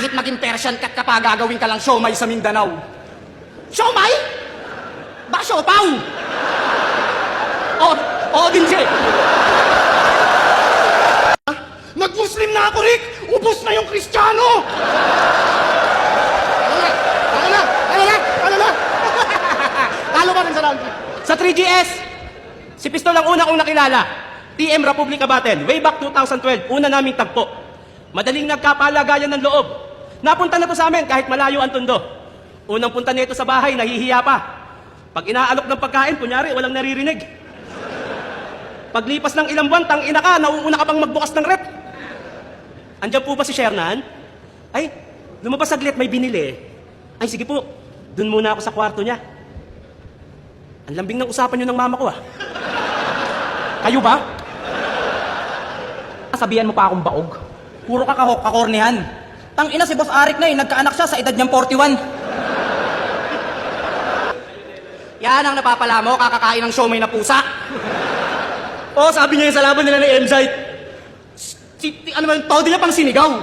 Kahit maging Persian cat ka pa, gagawin ka lang siomay sa Mindanao. Siomay? Ba siopaw? Oo din siya. Nag-Muslim na ako, Rick! Ubus na yung Kristiyano! Ano na? Talo ka rin sa round. Sa 3GS, si Pistol ang unang nakilala. TM Republic Abaten, way back 2012, una naming tagpo. Madaling nagkapalagayan ng loob. Napunta na to sa amin kahit malayo ang tondo. Unang punta nito sa bahay, nahihiya pa. Pag inaalok ng pagkain, kunyari, walang naririnig. Paglipas ng ilang buwan, tang ina ka, nauuna ka pang magbukas ng rep. Andiyan po ba si Shernan? Ay, lumabas saglit, may binili. Ay, sige po, dun muna ako sa kwarto niya. Ang lambing ng usapan niyo ng mama ko, ah. Kayo ba? Sabihan mo pa akong baog. Puro kakornihan. Tang ina si Boss Arik na nagkaanak siya sa edad niyang 41. Yan ang napapala mo, kakakain ng siomay na pusa. Oo, sabi niya yung sa laban nila ni Emzite. Ano ba yung todo niya pang sinigaw.